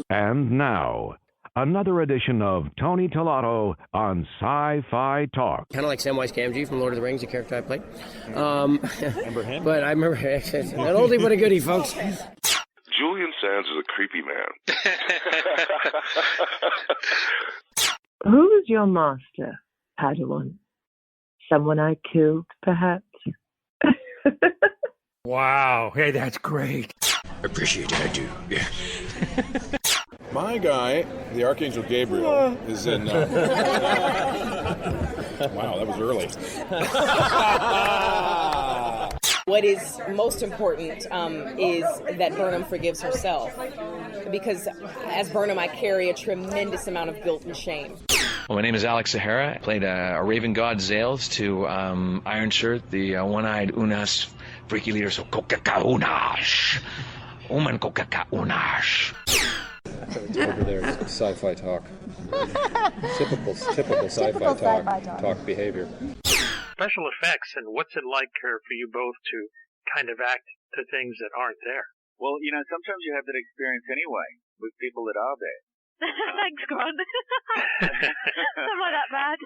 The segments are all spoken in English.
And now, another edition of Tony Tolato on Sci-Fi Talk. Kind of like Samwise Gamgee from Lord of the Rings, the character I played. Remember him? But I remember an oldie but a goodie, folks. Julian Sands is a creepy man. Who is your master, Padawan? Someone I killed, perhaps? Wow. Hey, that's great. Appreciate it, I do. Yeah. My guy, the Archangel Gabriel, is in... Wow, that was early. What is most important is that Burnham forgives herself. Because as Burnham, I carry a tremendous amount of guilt and shame. Well, my name is Alex Sahara. I played a Raven God Zales to Iron Shirt, the one-eyed Unas freaky leader, so Coca-Unash. Oman Coca-Unash. Over there, sci-fi talk. Typical sci-fi talk behavior. Special effects, and what's it like for you both to kind of act to things that aren't there? Well, sometimes you have that experience anyway with people that are there. Thanks, Grant. I'm not that bad.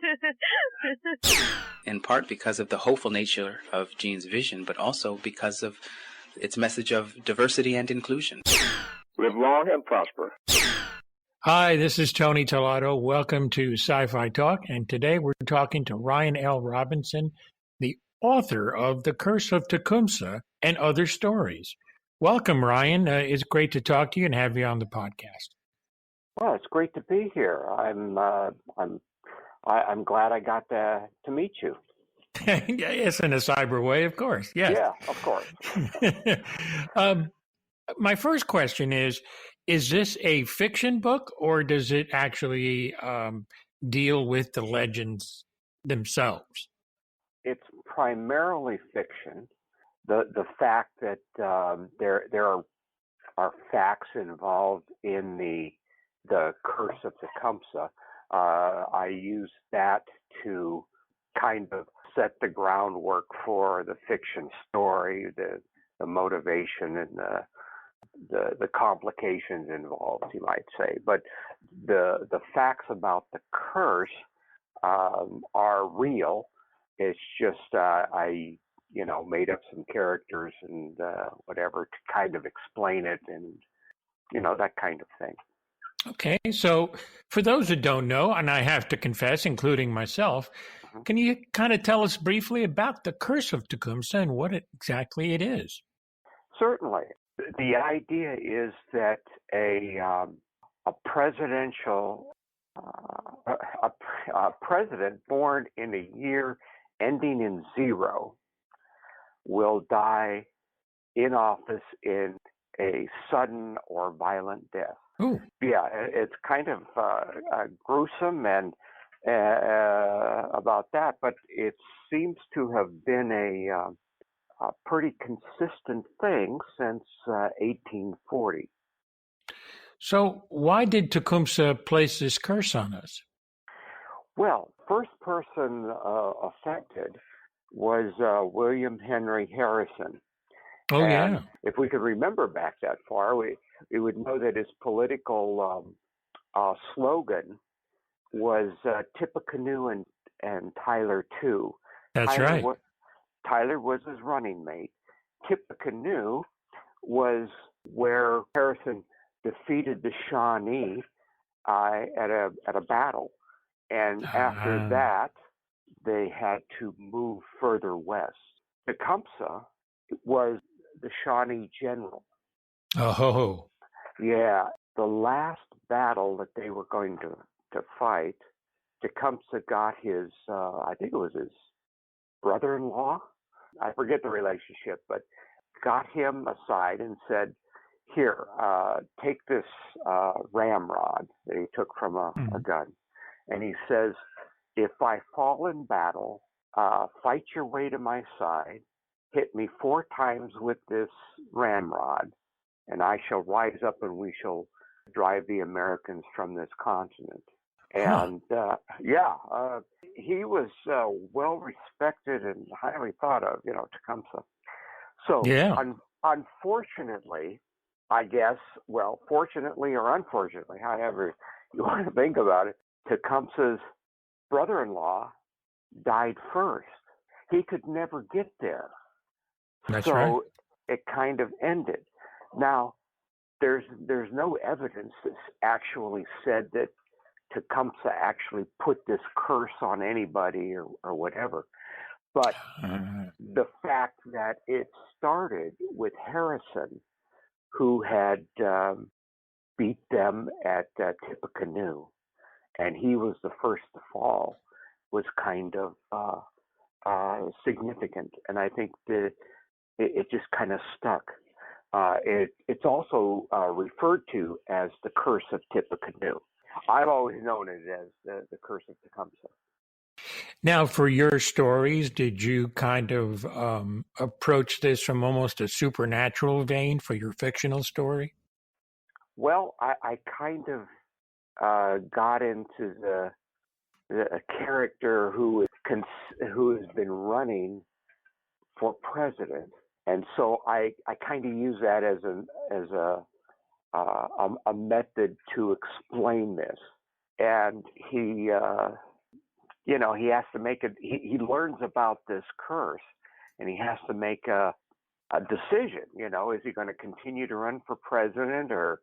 In part because of the hopeful nature of Jean's vision, but also because of its message of diversity and inclusion. Live long and prosper. Hi, this is Tony Tolato. Welcome to Sci-Fi Talk, and today we're talking to Ryan L. Robinson, the author of The Curse of Tecumseh and Other Stories. Welcome, Ryan. It's great to talk to you and have you on the podcast. Well, it's great to be here. I'm glad I got to meet you. Yes, in a cyber way, of course. Yes. Yeah, of course. My first question is this a fiction book, or does it actually deal with the legends themselves? It's primarily fiction. The fact that there are facts involved in the Curse of Tecumseh, I use that to kind of set the groundwork for the fiction story, the motivation, and the complications involved, you might say. But the facts about the curse are real. It's just I made up some characters and whatever to kind of explain it, and that kind of thing. Okay, so for those who don't know, and I have to confess, including myself, can you kind of tell us briefly about the Curse of Tecumseh and what exactly it is? Certainly. The idea is that a presidential a president born in a year ending in 0 will die in office in a sudden or violent death. Ooh. Yeah, it's kind of gruesome and about that, but it seems to have been a pretty consistent thing since 1840. So why did Tecumseh place this curse on us? Well, first person affected was William Henry Harrison. Oh, and yeah. If we could remember back that far, we would know that his political slogan was Tippecanoe and Tyler too. That's right. Tyler was his running mate. Tippecanoe was where Harrison defeated the Shawnee at a battle, and after that, they had to move further west. Tecumseh was the Shawnee general. Oh. Yeah, the last battle that they were going to fight, Tecumseh got his, I think it was his brother-in-law, I forget the relationship, but got him aside and said, here, take this ramrod that he took from a gun. And he says, if I fall in battle, fight your way to my side, hit me 4 times with this ramrod, and I shall rise up and we shall drive the Americans from this continent. And he was well respected and highly thought of, Tecumseh. So yeah. Unfortunately, I guess, well, fortunately or unfortunately, however you want to think about it, Tecumseh's brother-in-law died first. He could never get there. That's so right. it kind of ended. Now, there's no evidence that's actually said that Tecumseh actually put this curse on anybody or whatever. But the fact that it started with Harrison, who had beat them at Tippecanoe, and he was the first to fall, was kind of significant. And I think it just kind of stuck. It's also referred to as the Curse of Tippecanoe. I've always known it as the Curse of Tecumseh. Now, for your stories, did you kind of approach this from almost a supernatural vein for your fictional story? Well, I kind of got into a character who has been running for president, and so I kind of use that as a method to explain this. And he he has to make it. He learns about this curse, and he has to make a decision. Is he going to continue to run for president, or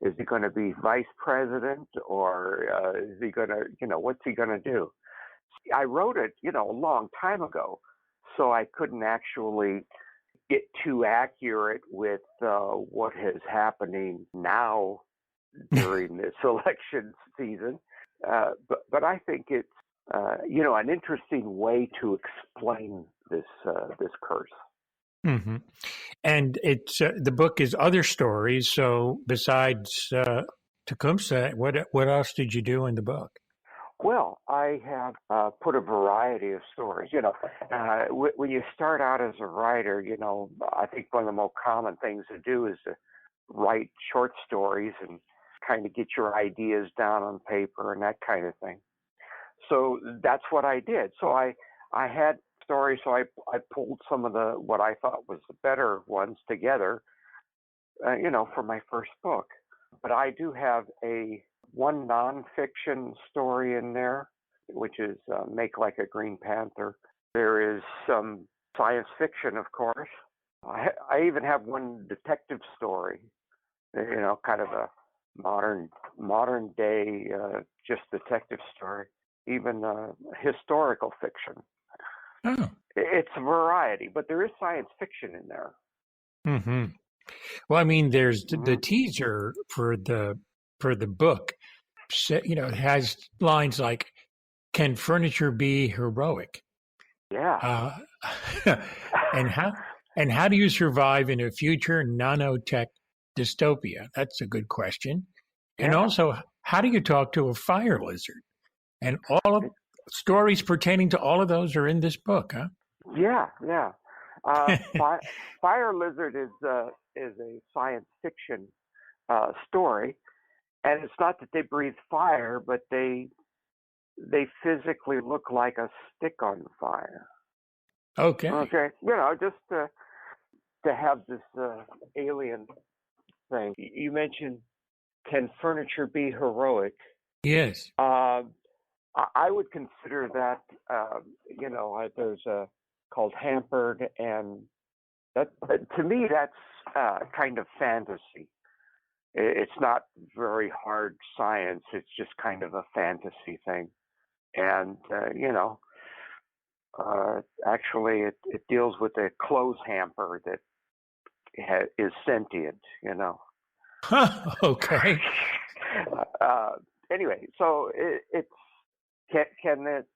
is he going to be vice president, or is he going to, what's he going to do? I wrote it, a long time ago, so I couldn't actually get too accurate with what is happening now during this election season. But I think it's, an interesting way to explain this curse. Mm-hmm. And it's the book is other stories. So besides Tecumseh, what else did you do in the book? Well, I have put a variety of stories. When you start out as a writer, I think one of the most common things to do is to write short stories and kind of get your ideas down on paper and that kind of thing. So that's what I did. So I had stories, so I pulled some of what I thought was the better ones together, for my first book. But I do have one nonfiction story in there, which is Make Like a Green Panther. There is some science fiction, of course. I even have one detective story, kind of a modern day just detective story, even historical fiction. Oh. It's a variety, but there is science fiction in there. Mm-hmm. Well, I mean, there's the teaser for the book. It has lines like, "Can furniture be heroic?" Yeah. And how do you survive in a future nanotech dystopia? That's a good question. Yeah. And also, how do you talk to a fire lizard? And all of stories pertaining to all of those are in this book, huh? Yeah. Fire lizard is a science fiction story, and it's not that they breathe fire, but they physically look like a stick on fire. Okay. Just to have this alien thing. You mentioned, can furniture be heroic? Yes. I would consider that, there's a called Hampered, and that to me that's kind of fantasy. It's not very hard science. It's just kind of a fantasy thing, and actually it deals with a clothes hamper that is sentient. Okay. Anyway, so it's can it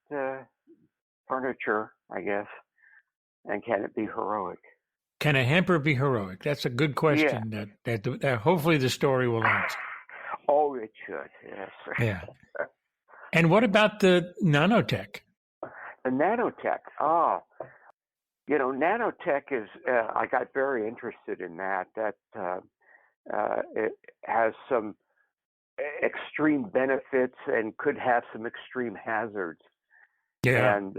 furniture, I guess, and can it be heroic? Can a hamper be heroic? That's a good question that hopefully the story will answer. Oh, it should, yes. Yeah. And what about the nanotech? The nanotech. Nanotech is, I got very interested in that. It has some extreme benefits and could have some extreme hazards. Yeah. And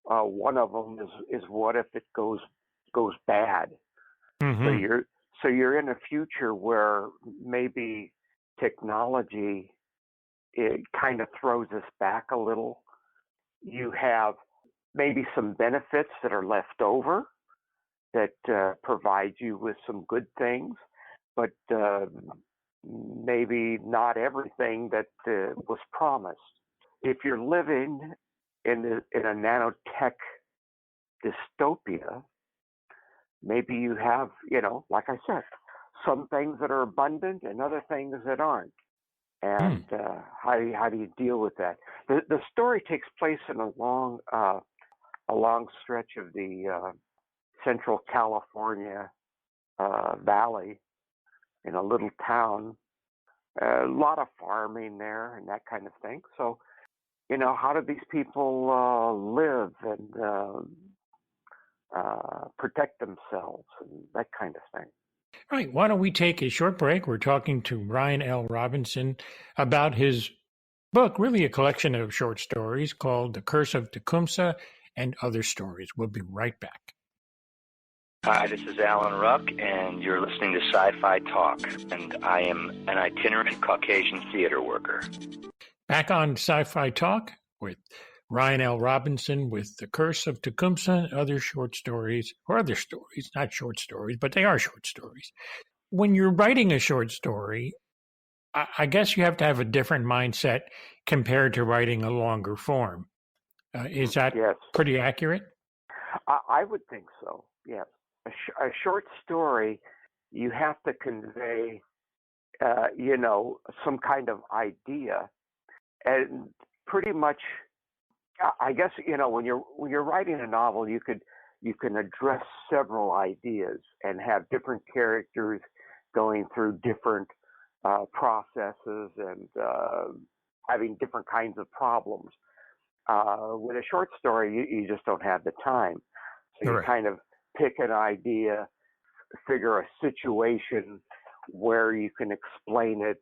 one of them is what if it goes bad? Mm-hmm. So you're in a future where maybe technology, it kind of throws us back a little. You have maybe some benefits that are left over that provide you with some good things, but maybe not everything that was promised. If you're living in a nanotech dystopia, maybe you have, like I said, some things that are abundant and other things that aren't. And how do you deal with that? The story takes place in a long stretch of the Central California valley in a little town. A lot of farming there and that kind of thing. So, how do these people live and protect themselves and that kind of thing? All right, why don't we take a short break? We're talking to Ryan L. Robinson about his book, really a collection of short stories called The Curse of Tecumseh and Other Stories. We'll be right back. Hi, this is Alan Ruck, and you're listening to Sci-Fi Talk, and I am an itinerant Caucasian theater worker. Back on Sci-Fi Talk with Ryan L. Robinson with The Curse of Tecumseh and Other Short Stories, or other stories, not short stories, but they are short stories. When you're writing a short story, I guess you have to have a different mindset compared to writing a longer form. Is that pretty accurate? I would think so, yes. A short story, you have to convey, some kind of idea, and pretty much, I guess, when you're writing a novel, you can address several ideas and have different characters going through different processes and having different kinds of problems. With a short story, you just don't have the time, so you kind of pick an idea, figure a situation where you can explain it,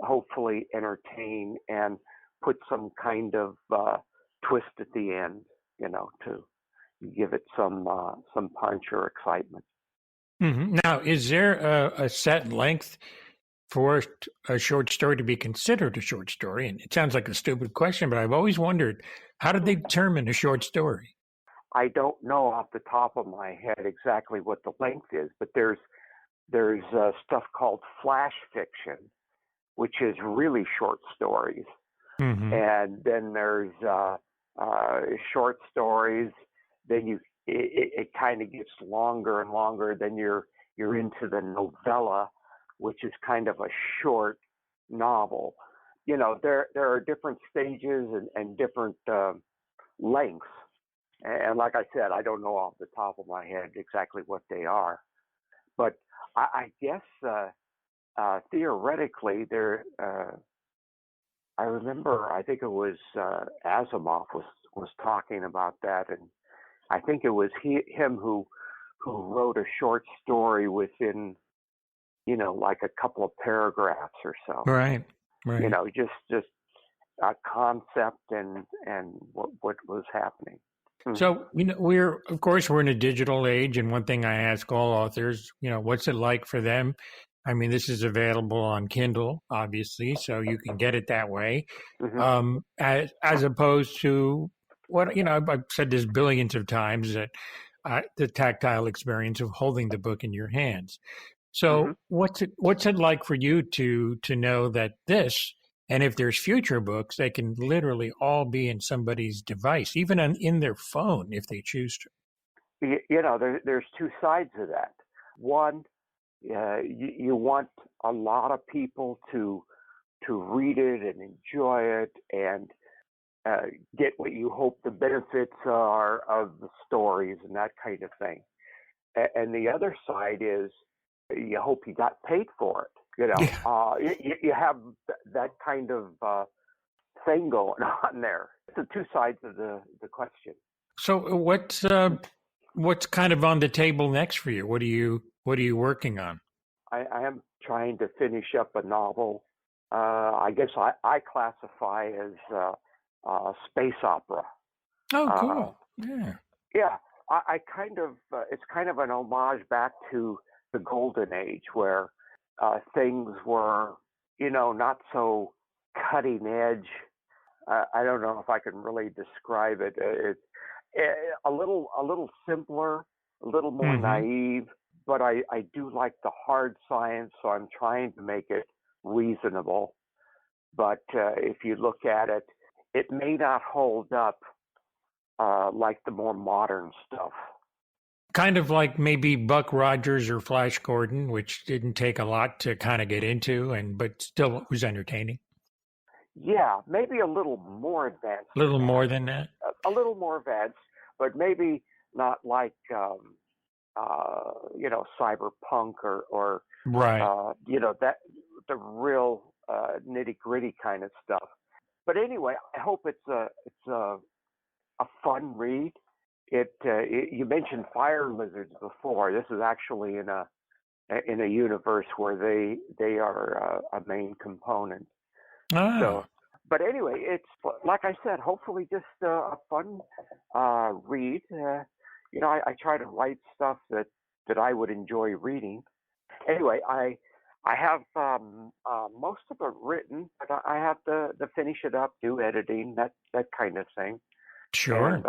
hopefully entertain, and put some kind of twist at the end, to give it some punch or excitement. Mm-hmm. Now, is there a set length for a short story to be considered a short story? And it sounds like a stupid question, but I've always wondered, how do they determine a short story? I don't know off the top of my head exactly what the length is, but there's stuff called flash fiction, which is really short stories, and then there's short stories. Then it kind of gets longer and longer. Then you're into the novella, which is kind of a short novel. There are different stages and different lengths. And like I said, I don't know off the top of my head exactly what they are. But I guess theoretically, I remember, I think it was Asimov was talking about that. And I think it was him who wrote a short story within, like a couple of paragraphs or so. Right. Just a concept and what was happening. So, we're in a digital age, and one thing I ask all authors, what's it like for them? I mean, this is available on Kindle, obviously, so you can get it that way, as opposed to what, I've said this billions of times, that the tactile experience of holding the book in your hands. So what's it like for you to know that this, and if there's future books, they can literally all be in somebody's device, even in their phone, if they choose to? There's two sides of that. One, you want a lot of people to read it and enjoy it and get what you hope the benefits are of the stories and that kind of thing. And the other side is you hope you got paid for it. You have that kind of thing going on there. It's the two sides of the question. So what's kind of on the table next for you? What are you working on? I am trying to finish up a novel. I guess I classify as space opera. Oh, cool. Yeah. Yeah. I kind of it's kind of an homage back to the golden age where things were, not so cutting edge. I don't know if I can really describe it. It's a little simpler, a little more naive, but I do like the hard science, so I'm trying to make it reasonable. But if you look at it, it may not hold up like the more modern stuff. Kind of like maybe Buck Rogers or Flash Gordon, which didn't take a lot to kind of get into, but still was entertaining. Yeah, maybe a little more advanced. A little more than that? A little more advanced, but maybe not like, cyberpunk or right. That the real nitty-gritty kind of stuff. But anyway, I hope it's a fun read. You mentioned fire lizards before. This is actually in a universe where they are a main component. Ah. So, but anyway, it's like I said. Hopefully, just a fun read. I try to write stuff that I would enjoy reading. Anyway, I have most of it written, but I have to finish it up, do editing, that kind of thing. Sure. And,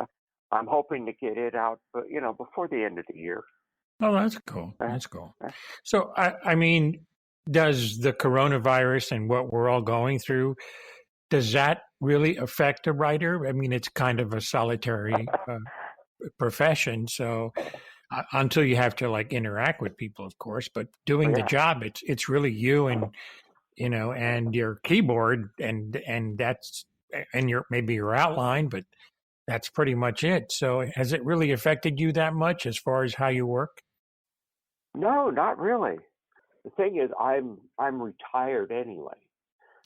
I'm hoping to get it out, before the end of the year. Oh, that's cool. That's cool. So, I mean, does the coronavirus and what we're all going through, does that really affect a writer? I mean, it's kind of a solitary profession, so until you have to interact with people, of course. But doing the job, it's really you and and your keyboard and that's and maybe your outline, but that's pretty much it. So has it really affected you that much as far as how you work? No, not really. The thing is, I'm retired anyway.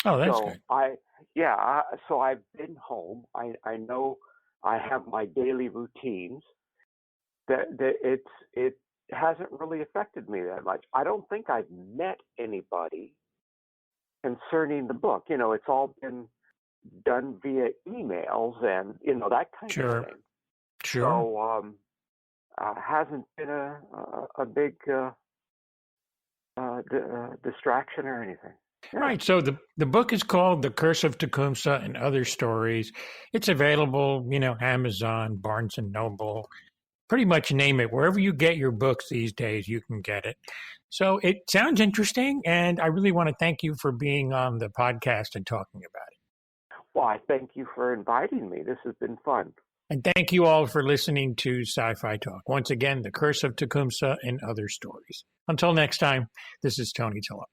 Oh, that's good. So I've been home. I know I have my daily routines. That it hasn't really affected me that much. I don't think I've met anybody concerning the book. It's all been done via emails and that kind of thing. Sure. So hasn't been a big distraction or anything. Yeah. Right. So the book is called The Curse of Tecumseh and Other Stories. It's available, Amazon, Barnes and Noble, pretty much name it. Wherever you get your books these days, you can get it. So it sounds interesting, and I really want to thank you for being on the podcast and talking about it. Well, I thank you for inviting me. This has been fun. And thank you all for listening to Sci-Fi Talk. Once again, The Curse of Tecumseh and Other Stories. Until next time, this is Tony Tillotto.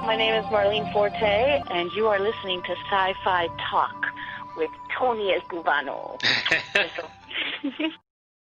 My name is Marlene Forte, and you are listening to Sci-Fi Talk with Tony Escubano.